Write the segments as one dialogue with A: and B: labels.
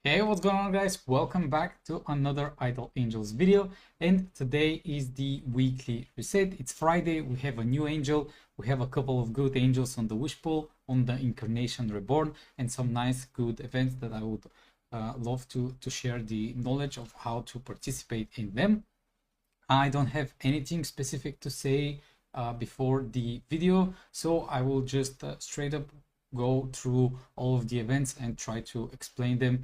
A: Hey, what's going on, guys? Welcome back to another Idle Angels video, and today is the weekly reset. It's Friday. We have a new angel, we have a couple of good angels on the wish pool, on the Incarnation Reborn, and some nice good events that I would love to share the knowledge of how to participate in them. I don't have anything specific to say before the video, so I will just straight up go through all of the events and try to explain them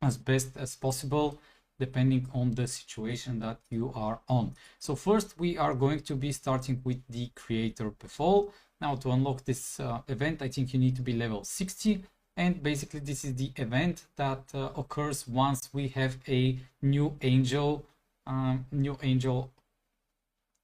A: as best as possible, depending on the situation that you are on. So first, we are going to be starting with the creator befall. Now, to unlock this event, I think you need to be level 60. And basically, this is the event that occurs once we have a new angel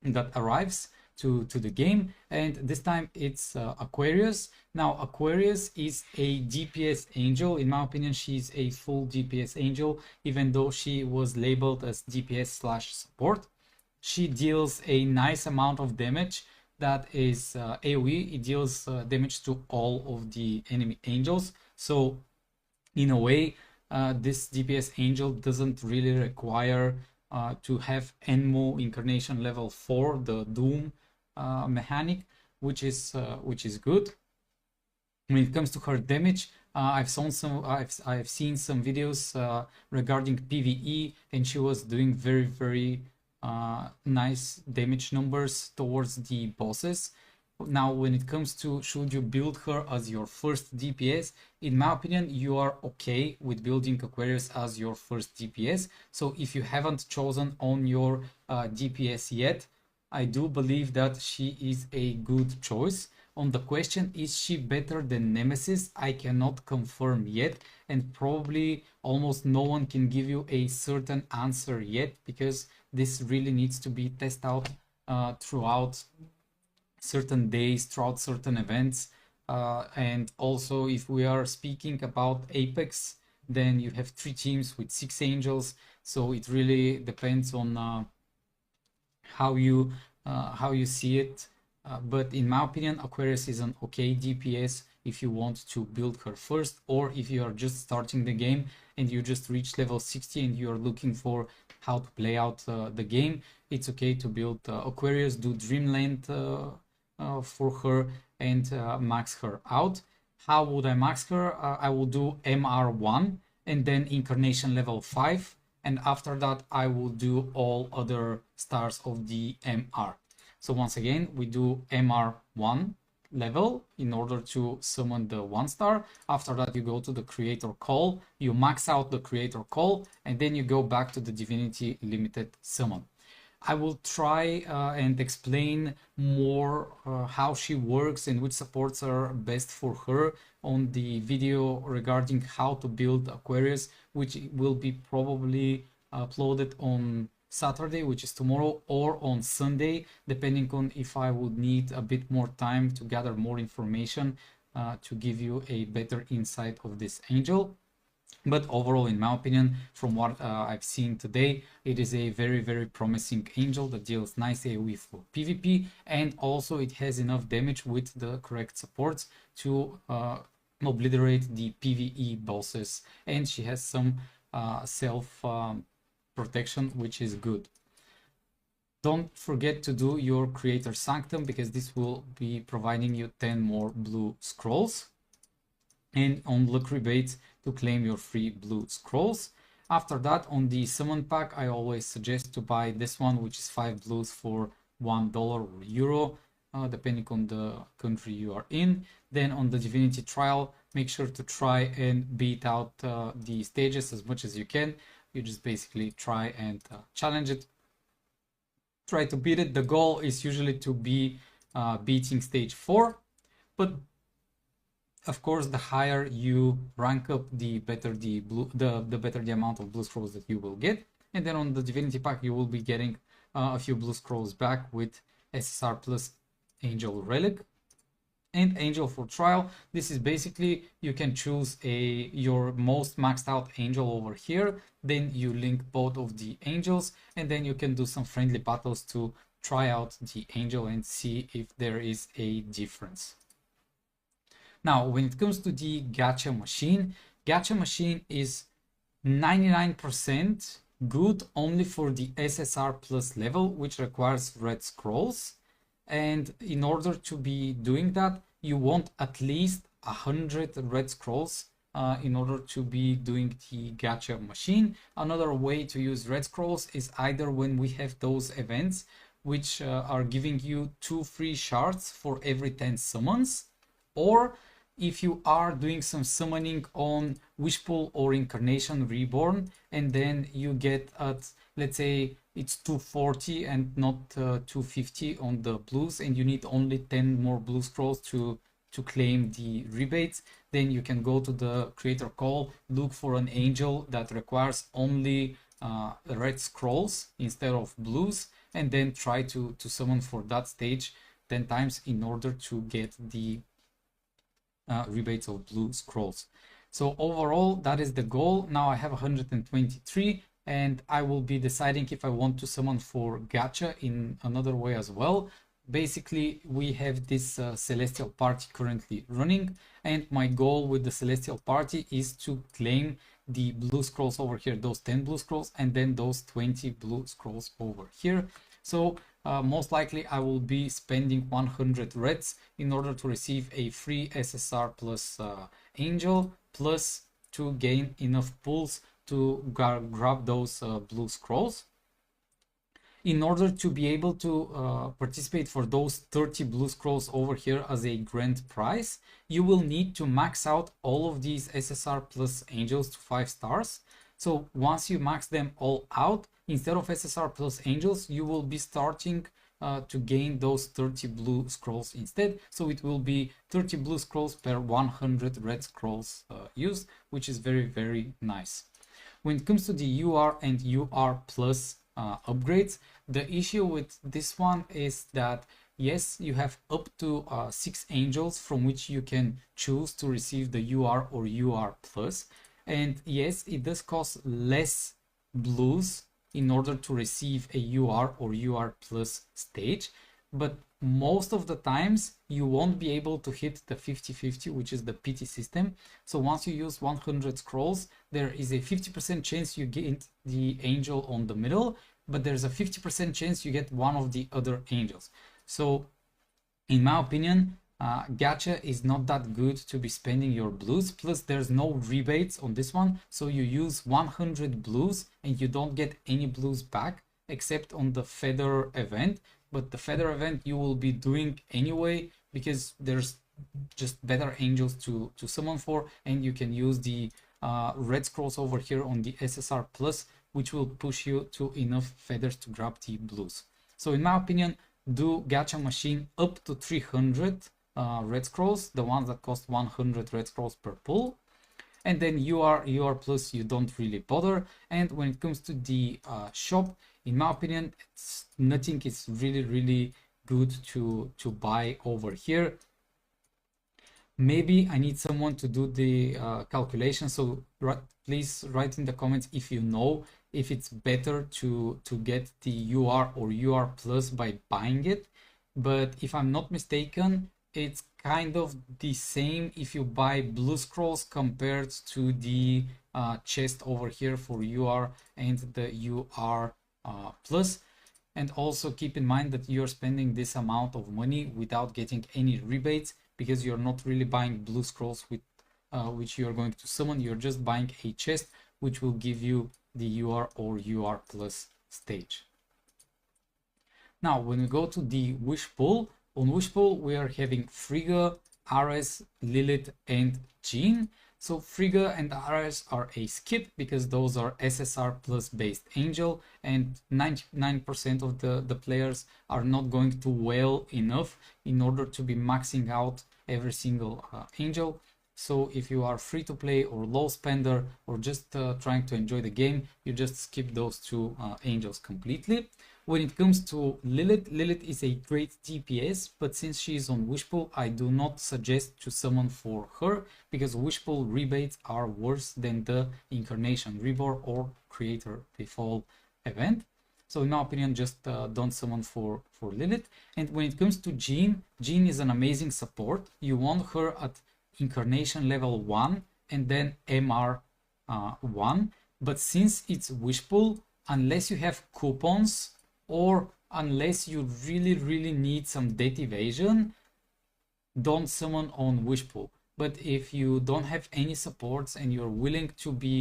A: that arrives to the game, and this time it's Aquarius. Now Aquarius is a DPS angel. In my opinion, she's a full DPS angel, even though she was labeled as DPS/support. She deals a nice amount of damage that is AoE. It deals damage to all of the enemy angels, so in a way this DPS angel doesn't really require to have Enmo Incarnation level 4, the Doom mechanic, which is good. When it comes to her damage, I've seen some videos regarding PvE, and she was doing very nice damage numbers towards the bosses. Now, when it comes to should you build her as your first DPS, in my opinion, you are okay with building Aquarius as your first DPS. So if you haven't chosen on your DPS yet, I do believe that she is a good choice. On the question, is she better than Nemesis? I cannot confirm yet, and probably almost no one can give you a certain answer yet, because this really needs to be tested out throughout certain days, throughout certain events. And also, if we are speaking about Apex, then you have 3 teams with 6 angels, so it really depends on how you see it. But in my opinion, Aquarius is an okay DPS if you want to build her first, or if you are just starting the game and you just reach level 60 and you are looking for how to play out the game. It's okay to build Aquarius, do Dreamland for her, and max her out. How would I max her? I will do MR1 and then Incarnation level 5, and after that I will do all other stars of the MR. So once again, we do MR1 level in order to summon the 1-star. After that, you go to the creator call, you max out the creator call, and then you go back to the divinity limited summon. I will try and explain more how she works and which supports are best for her on the video regarding how to build Aquarius, which will be probably uploaded on Saturday, which is tomorrow, or on Sunday, depending on if I would need a bit more time to gather more information to give you a better insight of this angel. But overall, in my opinion, from what I've seen today, it is a very promising angel that deals nice AoE for PvP, and also it has enough damage with the correct supports to obliterate the PvE bosses, and she has some self protection, which is good. Don't forget to do your creator sanctum, because this will be providing you 10 more blue scrolls, and on luck rebates to claim your free blue scrolls. After that, on the summon pack, I always suggest to buy this one, which is 5 blues for $1 or euro, depending on the country you are in. Then on the divinity trial, make sure to try and beat out the stages as much as you can. You just basically try and challenge it, try to beat it. The goal is usually to be beating stage 4, but of course, the higher you rank up, the better the better the amount of blue scrolls that you will get. And then on the divinity pack, you will be getting a few blue scrolls back with SSR plus angel relic and angel for trial. This is basically, you can choose your most maxed out angel over here, then you link both of the angels, and then you can do some friendly battles to try out the angel and see if there is a difference. Now, when it comes to the gacha machine, Gacha Machine is 99% good only for the SSR plus level, which requires red scrolls. And in order to be doing that, you want at least 100 red scrolls in order to be doing the gacha machine. Another way to use red scrolls is either when we have those events which are giving you 2 free shards for every 10 summons, or if you are doing some summoning on Wishpool or Incarnation Reborn, and then you get at, let's say it's 240 and not 250 on the blues, and you need only 10 more blue scrolls to claim the rebates, then you can go to the creator call, look for an angel that requires only red scrolls instead of blues, and then try to summon for that stage 10 times in order to get the rebates of blue scrolls. So overall, that is the goal. Now I have 123, and I will be deciding if I want to summon for gacha in another way as well. Basically, we have this Celestial Party currently running, and my goal with the Celestial Party is to claim the blue scrolls over here, those 10 blue scrolls, and then those 20 blue scrolls over here. So most likely I will be spending 100 reds in order to receive a free SSR plus angel, plus to gain enough pulls to grab those blue scrolls. In order to be able to participate for those 30 blue scrolls over here as a grand prize, you will need to max out all of these SSR plus angels to 5 stars. So once you max them all out, instead of SSR plus angels, you will be starting to gain those 30 blue scrolls instead. So it will be 30 blue scrolls per 100 red scrolls used, which is very, very nice. When it comes to the UR and UR plus upgrades, the issue with this one is that yes, you have up to 6 angels from which you can choose to receive the UR or UR plus. And yes, it does cost less blues in order to receive a UR or UR plus stage, but most of the times you won't be able to hit the 50-50, which is the pity system. So once you use 100 scrolls, there is a 50% chance you get the angel on the middle, but there's a 50% chance you get one of the other angels. So in my opinion, gacha is not that good to be spending your blues, plus there's no rebates on this one, so you use 100 blues and you don't get any blues back except on the feather event. But the feather event you will be doing anyway because there's just better angels to summon for, and you can use the red scrolls over here on the SSR plus, which will push you to enough feathers to grab the blues. So in my opinion, do gacha machine up to 300 red scrolls, the ones that cost 100 red scrolls per pull, and then UR plus you don't really bother. And when it comes to the shop, in my opinion, nothing is really good to buy over here. Maybe I need someone to do the calculation, so please write in the comments if you know if it's better to get the UR or UR plus by buying it. But if I'm not mistaken, it's kind of the same if you buy blue scrolls compared to the chest over here for UR and the UR plus. And also keep in mind that you're spending this amount of money without getting any rebates, because you're not really buying blue scrolls with which you're going to summon. You're just buying a chest which will give you the UR or UR plus stage. Now when we go to the wish pool, on Wishpool, we are having Frigga, Ares, Lilith, and Jean. So Frigga and Ares are a skip because those are SSR plus based angel, and 99% of the players are not going to well enough in order to be maxing out every single angel. So if you are free to play or low spender or just trying to enjoy the game, you just skip those two angels completely. When it comes to Lilith, Lilith is a great DPS, but since she is on Wishpool, I do not suggest to summon for her because Wishpool rebates are worse than the Incarnation Reborn or Creator Befall event. So in my opinion, just don't summon for Lilith. And when it comes to Jean, Jean is an amazing support. You want her at Incarnation level 1 and then MR1. But since it's wish pool, unless you have coupons or unless you really need some debt evasion, don't summon on wish pool. But if you don't have any supports and you're willing to be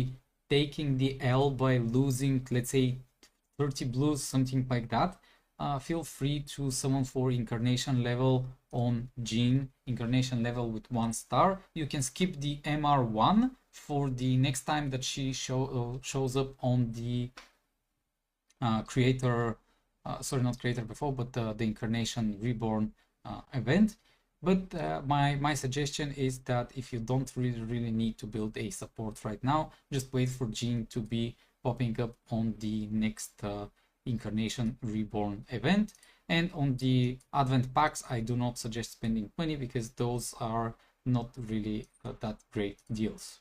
A: taking the L by losing, let's say 30 blues, something like that, feel free to summon for incarnation level on Jean, incarnation level with 1 star. You can skip the MR1 for the next time that she shows up on the creator, sorry, not creator before, but the incarnation reborn event. But my suggestion is that if you don't really need to build a support right now, just wait for Jean to be popping up on the next incarnation reborn event. And on the advent packs, I do not suggest spending money because those are not really that great deals.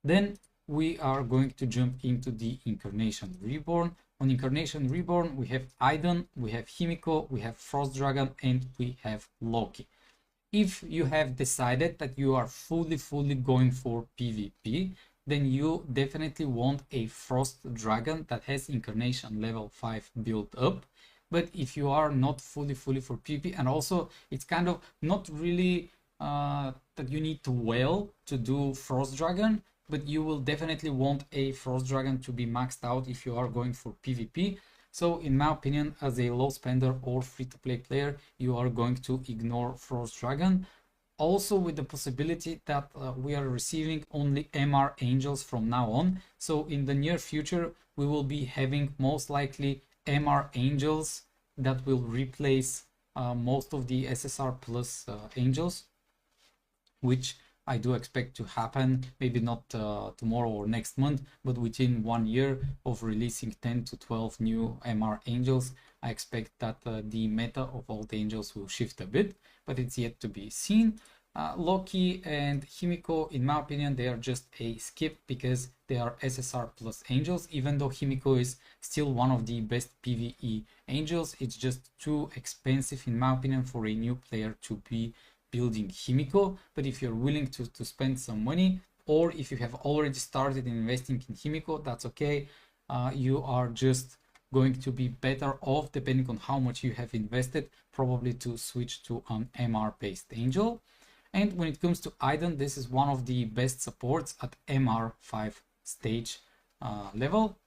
A: Then we are going to jump into the incarnation reborn. On incarnation reborn, we have Aiden, we have Himiko, we have Frost Dragon, and we have Loki. If you have decided that you are fully going for PvP, then you definitely want a Frost Dragon that has incarnation level 5 built up. But if you are not fully for PvP, and also it's kind of not really that you need to whale to do Frost Dragon, but you will definitely want a Frost Dragon to be maxed out if you are going for PvP. So in my opinion, as a low spender or free-to-play player, you are going to ignore Frost Dragon. Also with the possibility that we are receiving only MR Angels from now on. So in the near future, we will be having most likely MR Angels that will replace most of the SSR plus Angels, which I do expect to happen, maybe not tomorrow or next month, but within 1 year of releasing 10 to 12 new MR Angels, I expect that the meta of all the Angels will shift a bit, but it's yet to be seen. Loki and Himiko, in my opinion, they are just a skip because they are SSR plus Angels. Even though Himiko is still one of the best PvE Angels, it's just too expensive, in my opinion, for a new player to be building Himiko. But if you're willing to spend some money, or if you have already started investing in Himiko, that's okay. You are just going to be better off, depending on how much you have invested, probably to switch to an MR based Angel. And when it comes to Aiden, this is one of the best supports at MR5 stage level.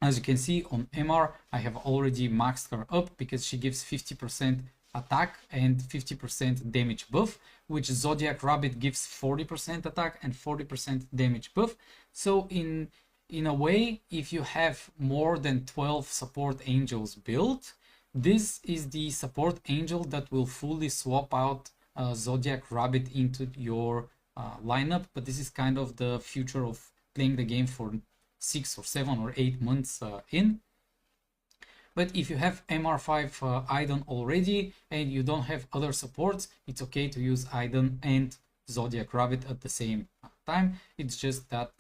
A: As you can see on MR, I have already maxed her up because she gives 50% attack and 50% damage buff, which Zodiac Rabbit gives 40% attack and 40% damage buff. So in a way, if you have more than 12 support angels built, this is the support angel that will fully swap out Zodiac Rabbit into your lineup. But this is kind of the future of playing the game for 6 or 7 or 8 months in. But if you have MR5 Aiden already and you don't have other supports, it's okay to use Aiden and Zodiac Rabbit at the same time. It's just that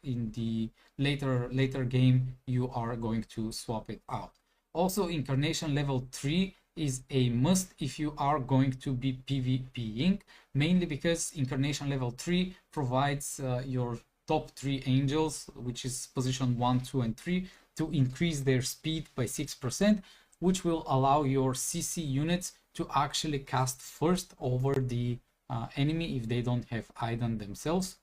A: in the later game, you are going to swap it out. Also, Incarnation level 3 is a must if you are going to be PvPing, mainly because Incarnation level 3 provides your top 3 angels, which is position 1, 2, and 3, to increase their speed by 6%, which will allow your CC units to actually cast first over the enemy if they don't have Aiden themselves.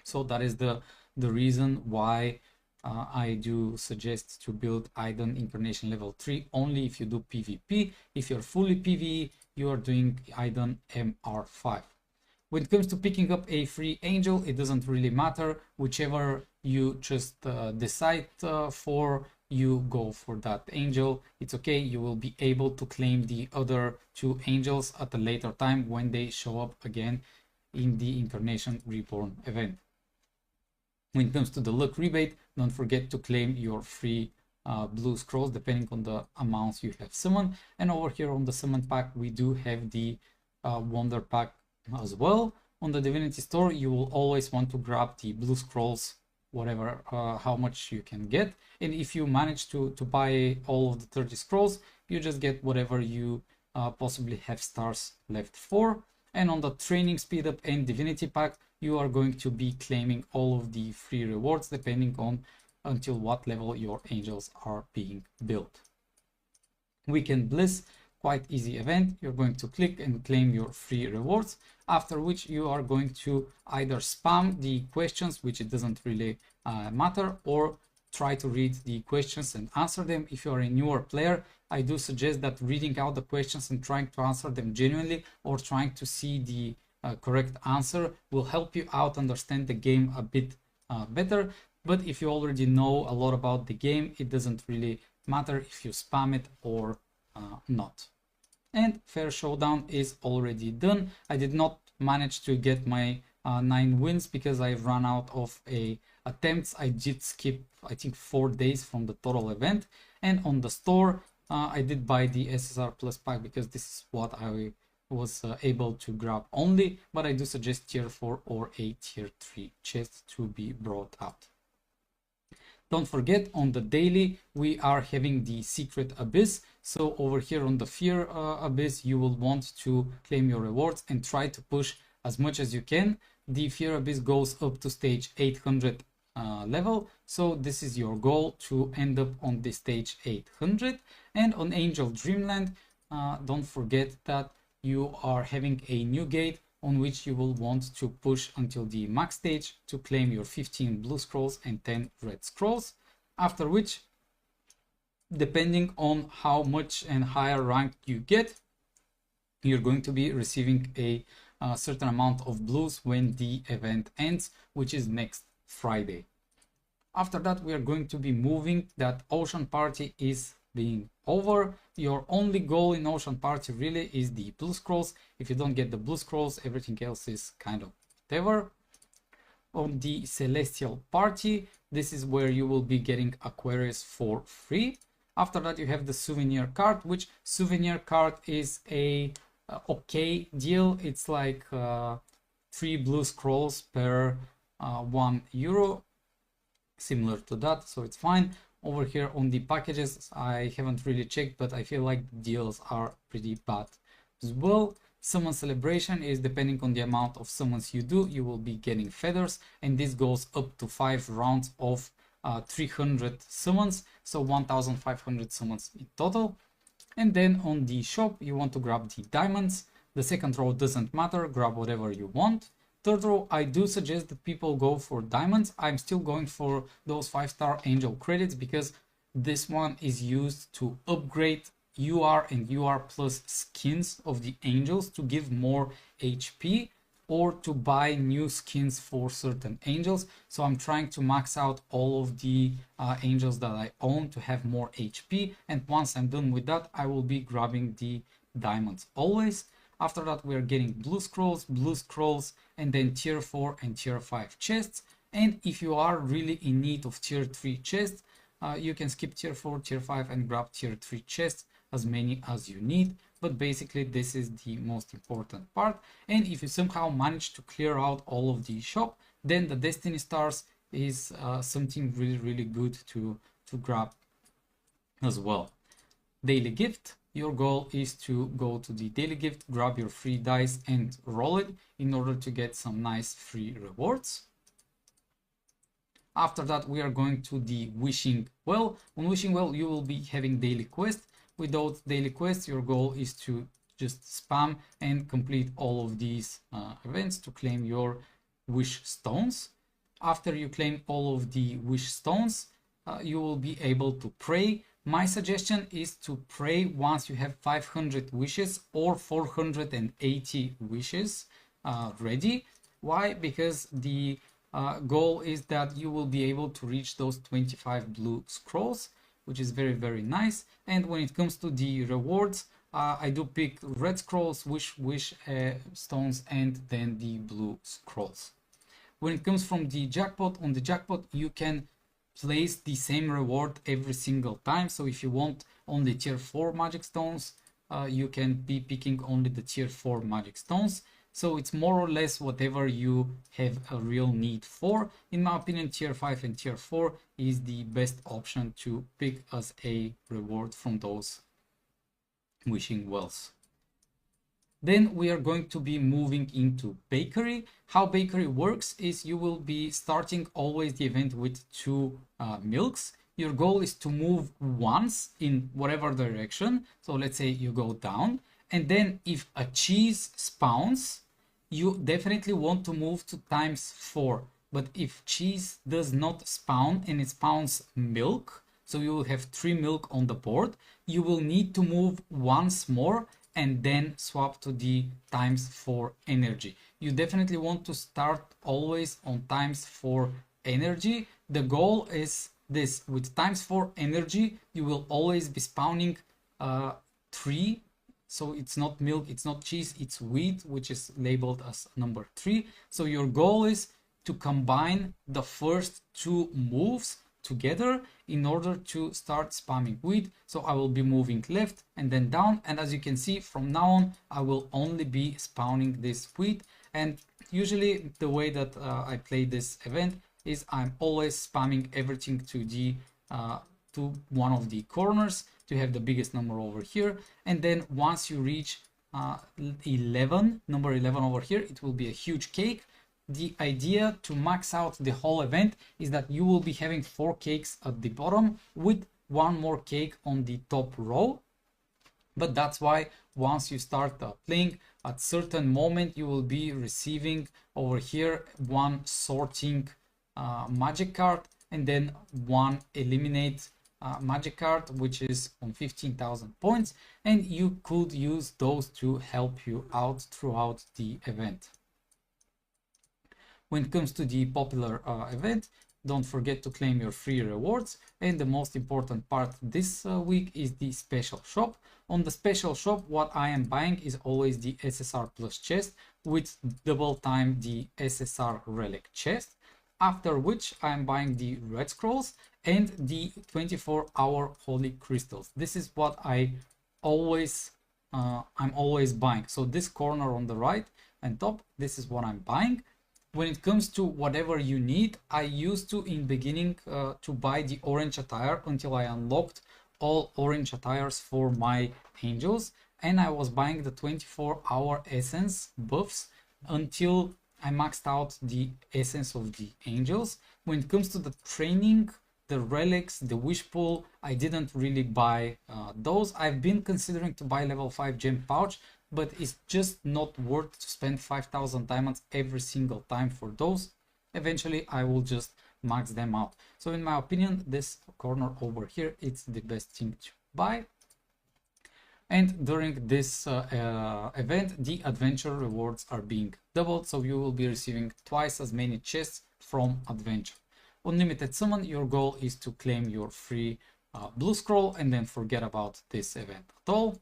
A: So that is the reason why I do suggest to build Aiden Incarnation level 3 only if you do PvP. If you're fully PvE, you are doing Aiden MR5. When it comes to picking up a free angel, it doesn't really matter. Whichever you just decide for, you go for that angel. It's okay, you will be able to claim the other 2 angels at a later time when they show up again in the Incarnation Reborn event. When it comes to the luck rebate, don't forget to claim your free blue scrolls depending on the amounts you have summoned. And over here on the summon pack, we do have the wonder pack as well. On the Divinity Store, you will always want to grab the blue scrolls, whatever, how much you can get. And if you manage to buy all of the 30 scrolls, you just get whatever you possibly have stars left for. And on the training speed up and divinity pack, you are going to be claiming all of the free rewards depending on until what level your angels are being built. Weekend Bliss, quite easy event. You're going to click and claim your free rewards, after which you are going to either spam the questions, which it doesn't really matter, or try to read the questions and answer them. If you are a newer player, I do suggest that reading out the questions and trying to answer them genuinely, or trying to see the correct answer, will help you out understand the game a bit better. But if you already know a lot about the game, it doesn't really matter if you spam it or not. And Fair Showdown is already done. I did not manage to get my 9 wins because I've run out of attempts. I did skip, I think, 4 days from the total event. And on the store, I did buy the SSR Plus pack because this is what I was able to grab only. But I do suggest tier 4 or a tier 3 chest to be brought out. Don't forget, on the daily, we are having the Secret Abyss. So over here on the Fear Abyss, you will want to claim your rewards and try to push as much as you can. The Fear Abyss goes up to stage 800 level. So this is your goal, to end up on the stage 800. And on Angel Dreamland, don't forget that you are having a new gate on which you will want to push until the max stage to claim your 15 blue scrolls and 10 red scrolls, after which, depending on how much and higher rank you get, you're going to be receiving a certain amount of blues when the event ends, which is next Friday. After that, we are going to be moving. That Ocean Party is being over. Your only goal in Ocean Party really is the blue scrolls. If you don't get the blue scrolls, everything else is kind of whatever. On the Celestial Party, this is where you will be getting Aquarius for free. After that, you have the souvenir card, which souvenir card is a okay deal. It's like 3 blue scrolls per €1, similar to that, so it's fine. Over here on the packages, I haven't really checked, but I feel like the deals are pretty bad as well. Summon Celebration is depending on the amount of summons you do, you will be getting feathers, and this goes up to 5 rounds of 300 summons, so 1500 summons in total. And then on the shop, you want to grab the diamonds. The second row doesn't matter, grab whatever you want. Third row, I do suggest that people go for diamonds. I'm still going for those 5-star angel credits because this one is used to upgrade UR and UR plus skins of the angels to give more HP, or to buy new skins for certain angels. So I'm trying to max out all of the angels that I own to have more HP. And once I'm done with that, I will be grabbing the diamonds always. After that, we are getting blue scrolls, and then tier 4 and tier 5 chests. And if you are really in need of tier 3 chests, you can skip tier 4, tier 5 and grab tier 3 chests, as many as you need. But basically, this is the most important part. And if you somehow manage to clear out all of the shop, then the Destiny Stars is something really good to grab as well. Daily gift. Your goal is to go to the daily gift, grab your free dice and roll it in order to get some nice free rewards. After that, we are going to the Wishing Well. On Wishing Well, you will be having daily quests. With those daily quests, your goal is to just spam and complete all of these events to claim your wish stones. After you claim all of the wish stones, you will be able to pray. My suggestion is to pray once you have 500 wishes or 480 wishes ready. Why? Because the goal is that you will be able to reach those 25 blue scrolls, which is very nice. And when it comes to the rewards, I do pick red scrolls, wish stones, and then the blue scrolls. When it comes from the jackpot, on the jackpot you can place the same reward every single time. So if you want only tier 4 magic stones, you can be picking only the tier 4 magic stones. So it's more or less whatever you have a real need for. In my opinion, tier 5 and tier 4 is the best option to pick as a reward from those wishing wells. Then we are going to be moving into bakery. How bakery works is you will be starting always the event with 2 milks. Your goal is to move once in whatever direction. So let's say you go down, and then if a cheese spawns, you definitely want to move to ×4. But if cheese does not spawn and it spawns milk, so you will have 3 milk on the board, you will need to move once more and then swap to the ×4 energy. You definitely want to start always on ×4 energy. The goal is this: with ×4 energy, you will always be spawning 3. So it's not milk, it's not cheese, it's wheat, which is labeled as number 3. So your goal is to combine the first 2 moves together in order to start spamming wheat. So I will be moving left and then down, and as you can see, from now on I will only be spawning this wheat. And usually the way that I play this event is I'm always spamming everything to the to one of the corners to have the biggest number over here, and then once you reach 11, number 11 over here, it will be a huge cake. The idea to max out the whole event is that you will be having 4 cakes at the bottom with 1 more cake on the top row. But that's why once you start playing, at certain moment you will be receiving over here 1 sorting magic card, and then 1 eliminate magic card, which is on 15,000 points, and you could use those to help you out throughout the event. When it comes to the popular event, don't forget to claim your free rewards, and the most important part this week is the special shop. On the special shop, what I am buying is always the SSR plus chest with double time the SSR relic chest, after which I am buying the red scrolls and the 24-hour holy crystals. This is what I'm always buying. So this corner on the right and top, this is what I'm buying. When it comes to whatever you need, I used to in beginning to buy the orange attire until I unlocked all orange attires for my angels, and I was buying the 24-hour essence buffs until I maxed out the essence of the angels. When it comes to the training, the relics, the wish pool, I didn't really buy those. I've been considering to buy level 5 gem pouch, but it's just not worth to spend 5,000 diamonds every single time for those. Eventually I will just max them out. So in my opinion, this corner over here, it's the best thing to buy. And during this event, the adventure rewards are being doubled, so you will be receiving twice as many chests from adventure. Unlimited summon, your goal is to claim your free blue scroll and then forget about this event at all.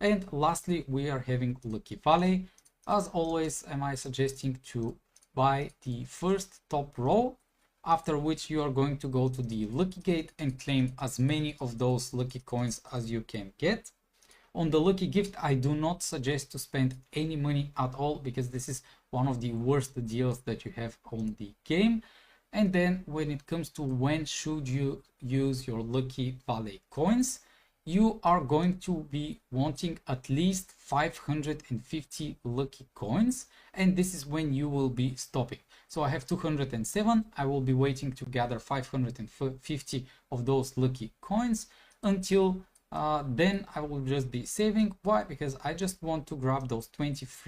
A: And lastly, we are having Lucky Valley. As always, am I suggesting to buy the first top row, after which you are going to go to the lucky gate and claim as many of those lucky coins as you can get. On the lucky gift, I do not suggest to spend any money at all, because this is one of the worst deals that you have on the game. And then when it comes to when should you use your Lucky Valley coins, you are going to be wanting at least 550 lucky coins, and this is when you will be stopping. So I have 207, I will be waiting to gather 550 of those lucky coins. Until then I will just be saving. Why? Because I just want to grab those 20 free